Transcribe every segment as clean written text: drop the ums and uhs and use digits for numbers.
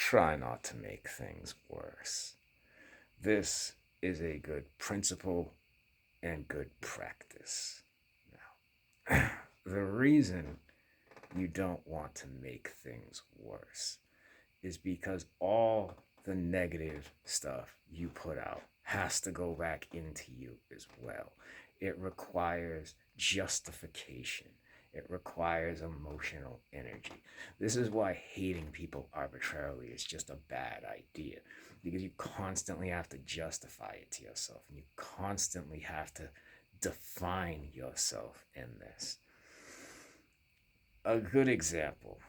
try not to make things worse. This is a good principle and good practice. Now, the reason you don't want to make things worse is because all the negative stuff you put out has to go back into you as well. It requires justification. It requires emotional energy. This is why hating people arbitrarily is just a bad idea, because you constantly have to justify it to yourself, and you constantly have to define yourself in this. A good example,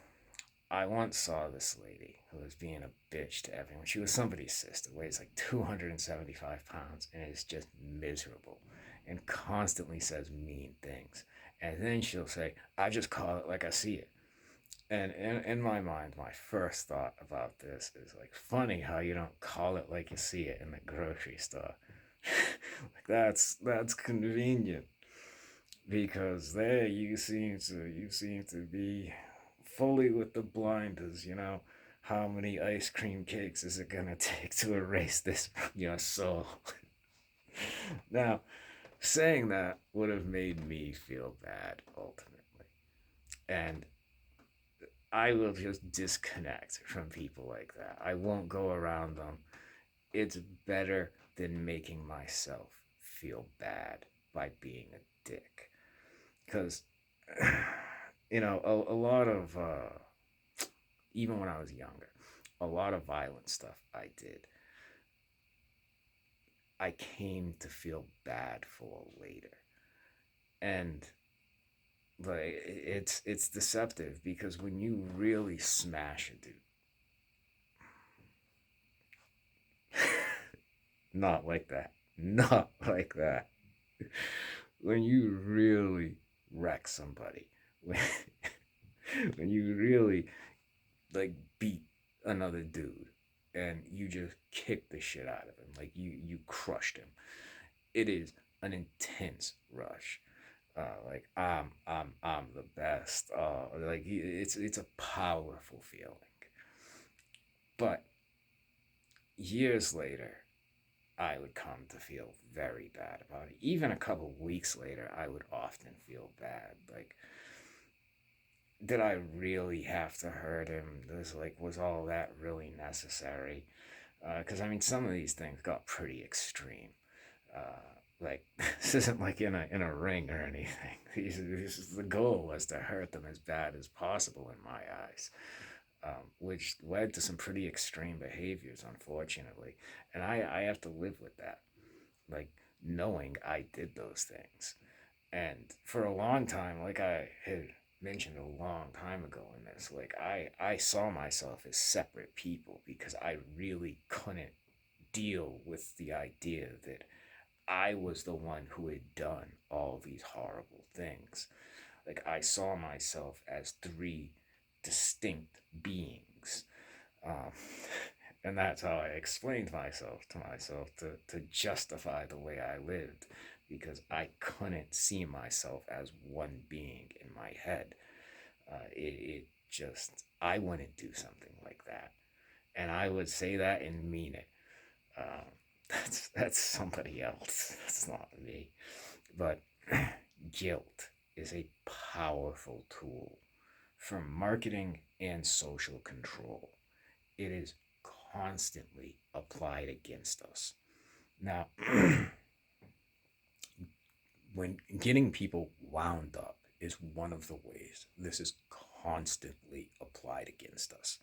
I once saw this lady who was being a bitch to everyone. She was somebody's sister, weighs like 275 pounds, and is just miserable and constantly says mean things. And then she'll say, I just call it like I see it. And in my mind, my first thought about this is like, funny how you don't call it like you see it in the grocery store. Like that's convenient, because there you seem to be fully with the blinders. How many ice cream cakes is it gonna take to erase this from your soul? Now, saying that would have made me feel bad ultimately, and I will just disconnect from people like that. I won't go around them. It's better than making myself feel bad by being a dick. Because, a lot of, even when I was younger, a lot of violent stuff I did, I came to feel bad for later. And like it's deceptive, because when you really smash a dude, not like that, not like that. When you really wreck somebody, when, when you really like beat another dude and you just kick the shit out of him, like you crushed him, it is an intense rush. Like I'm the best. Like it's a powerful feeling. But years later, I would come to feel very bad about it. Even a couple weeks later, I would often feel bad. Like, did I really have to hurt him? Was all that really necessary? Because I mean, some of these things got pretty extreme. Like this isn't like in a ring or anything. The goal was to hurt them as bad as possible in my eyes, which led to some pretty extreme behaviors, unfortunately. And I have to live with that, like knowing I did those things. And for a long time, like I had mentioned a long time ago in this, like I saw myself as separate people, because I really couldn't deal with the idea that I was the one who had done all these horrible things. Like I saw myself as three distinct beings. Um, and that's how I explained myself to myself, to justify the way I lived, because I couldn't see myself as one being in my head. It just, I wouldn't do something like that. And I would say that and mean it. Um, that's somebody else. That's not me. But guilt is a powerful tool for marketing and social control. It is constantly applied against us. Now, when getting people wound up is one of the ways this is constantly applied against us.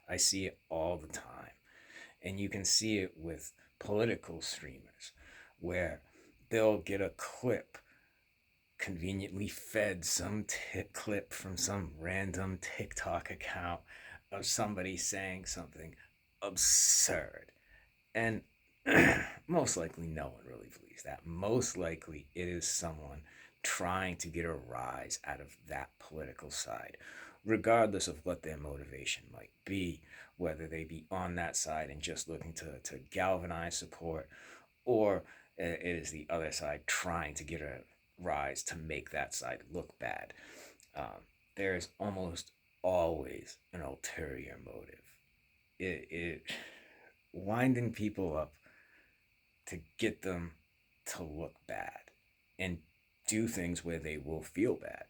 I see it all the time. And you can see it with political streamers, where they'll get a clip conveniently fed, some clip from some random TikTok account of somebody saying something absurd. And most likely no one really believes that. Most likely it is someone trying to get a rise out of that political side, regardless of what their motivation might be, whether they be on that side and just looking to galvanize support, or it is the other side trying to get a rise to make that side look bad. There is almost always an ulterior motive. it winding people up to get them to look bad and do things where they will feel bad.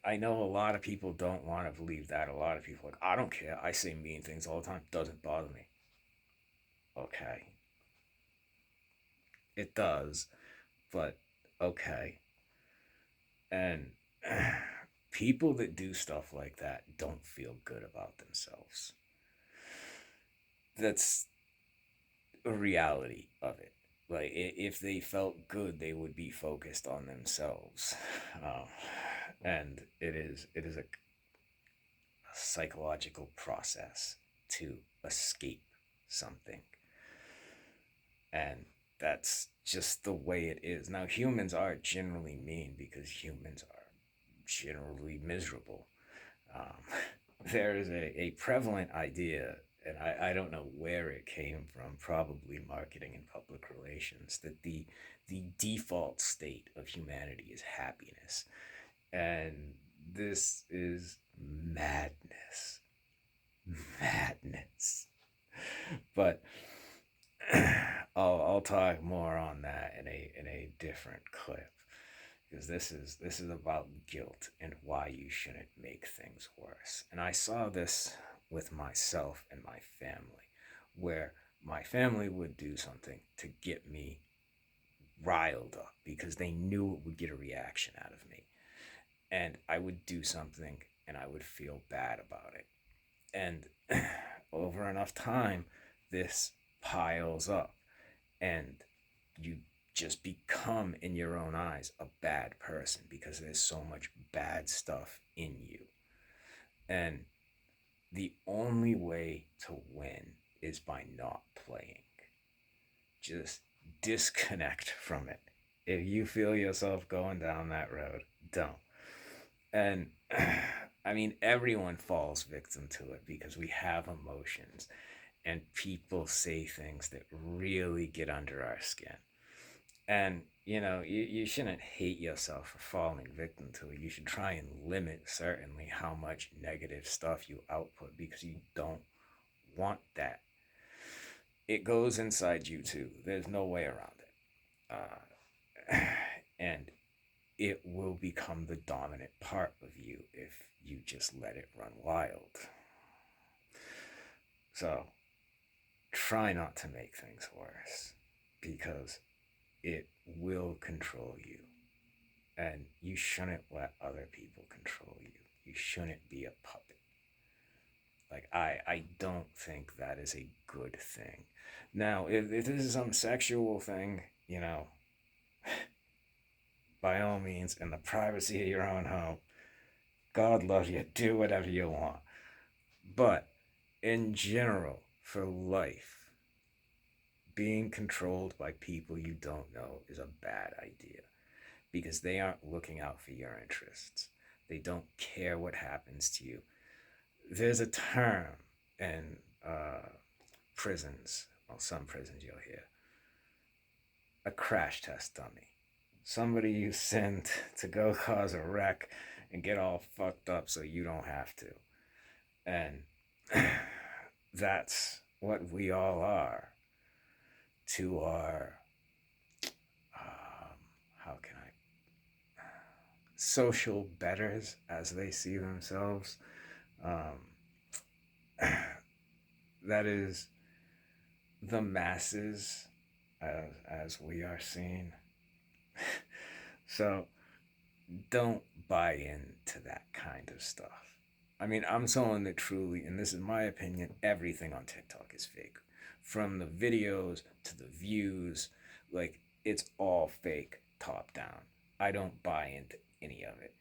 I know a lot of people don't want to believe that. A lot of people are like, I don't care. I say mean things all the time. Doesn't bother me. Okay, it does, but okay. And people that do stuff like that don't feel good about themselves. That's a reality of it. Like if they felt good, they would be focused on themselves, um, and it is a psychological process to escape something, and that's just the way it is. Now, humans are generally mean because humans are generally miserable. Um, there is a prevalent idea, and I don't know where it came from, probably marketing and public relations, that the default state of humanity is happiness. And this is madness. Madness. But I'll talk more on that in a different clip, because this is about guilt and why you shouldn't make things worse. And I saw this with myself and my family, where my family would do something to get me riled up because they knew it would get a reaction out of me. And I would do something and I would feel bad about it. And over enough time, this piles up, and you just become, in your own eyes, a bad person because there's so much bad stuff in you. And the only way to win is by not playing. Just disconnect from it. If you feel yourself going down that road, don't. And I mean, everyone falls victim to it because we have emotions, and people say things that really get under our skin. And you shouldn't hate yourself for falling victim to it. You should try and limit, certainly, how much negative stuff you output, because you don't want that. It goes inside you too. There's no way around it. And it will become the dominant part of you if you just let it run wild. So try not to make things worse, because it will control you. And you shouldn't let other people control you. You shouldn't be a puppet. Like, I don't think that is a good thing. Now, if this is some sexual thing, by all means, in the privacy of your own home, God love you, do whatever you want. But in general, for life, being controlled by people you don't know is a bad idea, because they aren't looking out for your interests. They don't care what happens to you. There's a term in prisons, well, some prisons you'll hear, a crash test dummy. Somebody you send to go cause a wreck and get all fucked up so you don't have to. And that's what we all are to our, how can I, social betters, as they see themselves. Um, that is the masses, as we are seen. So don't buy into that kind of stuff. I mean, I'm someone that truly, and this is my opinion, everything on TikTok is fake. From the videos to the views, like, it's all fake top down. I don't buy into any of it.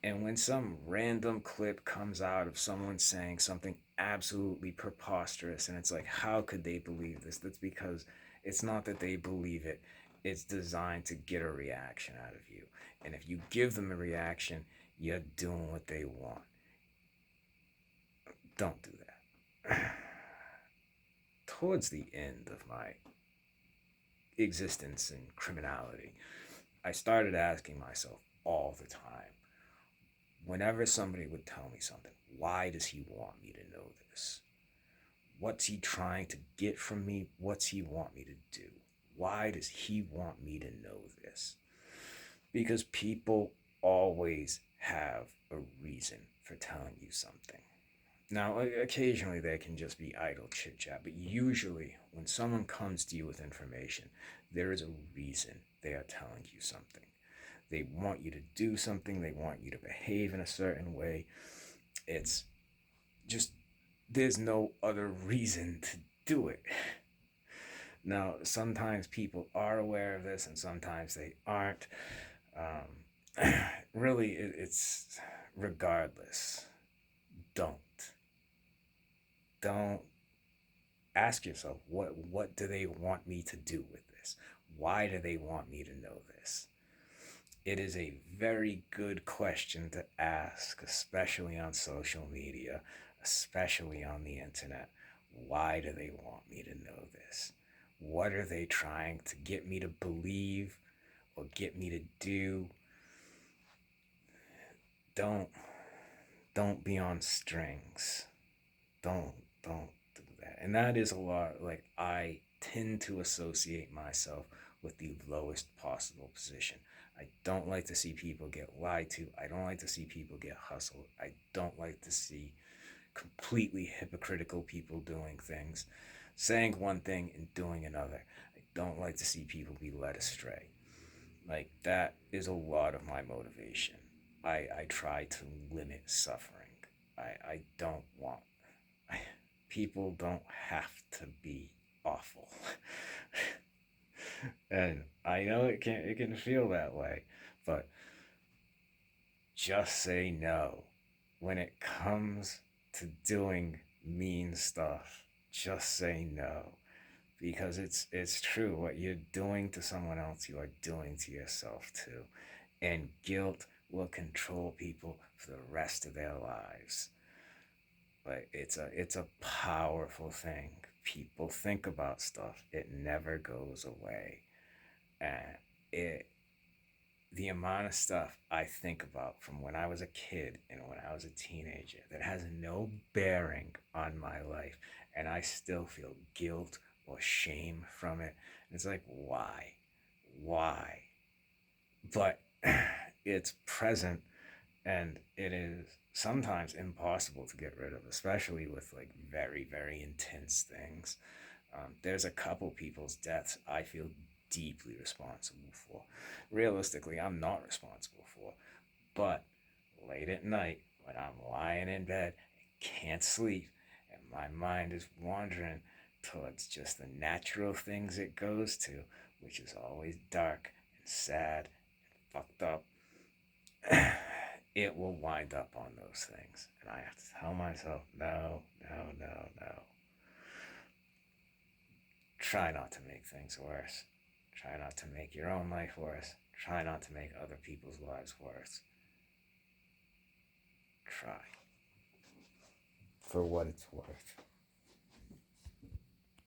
And when some random clip comes out of someone saying something absolutely preposterous, and it's like, how could they believe this? That's because it's not that they believe it, it's designed to get a reaction out of you. And if you give them a reaction, you're doing what they want. Don't do that. Towards the end of my existence in criminality, I started asking myself all the time, Whenever somebody would tell me something, why does he want me to know this? What's he trying to get from me? What's he want me to do? Why does he want me to know this? Because people always have a reason for telling you something. Now, occasionally there can just be idle chit chat, but usually when someone comes to you with information, there is a reason they are telling you something. They want you to do something, they want you to behave in a certain way. It's just, there's no other reason to do it. Now, sometimes people are aware of this and sometimes they aren't. Really, it's regardless. Don't. Don't ask yourself, what do they want me to do with this? Why do they want me to know this? It is a very good question to ask, especially on social media, especially on the internet. Why do they want me to know this? What are they trying to get me to believe or get me to do? Don't don't be on strings. Don't don't do that. And that is a lot, like, I tend to associate myself with the lowest possible position. I don't like to see people get lied to. I don't like to see people get hustled. I don't like to see completely hypocritical people doing things, saying one thing and doing another. I don't like to see people be led astray. Like, that is a lot of my motivation. I try to limit suffering. I don't want people don't have to be awful. And I know it can feel that way, but just say no when it comes to doing mean stuff. Just say no, because it's true. What you're doing to someone else, you are doing to yourself too, and guilt will control people for the rest of their lives. But it's a powerful thing. People think about stuff, it never goes away. And it the amount of stuff I think about from when I was a kid and when I was a teenager that has no bearing on my life, and I still feel guilt or shame from it. And it's like, why? Why? But it's present, and it is sometimes impossible to get rid of, especially with like very, very intense things. There's a couple people's deaths I feel deeply responsible for. Realistically, I'm not responsible for, but late at night when I'm lying in bed, can't sleep, and my mind is wandering towards just the natural things it goes to, which is always dark and sad and fucked up, it will wind up on those things. And I have to tell myself, no, no, no, no. Try not to make things worse. Try not to make your own life worse. Try not to make other people's lives worse. Try. For what it's worth.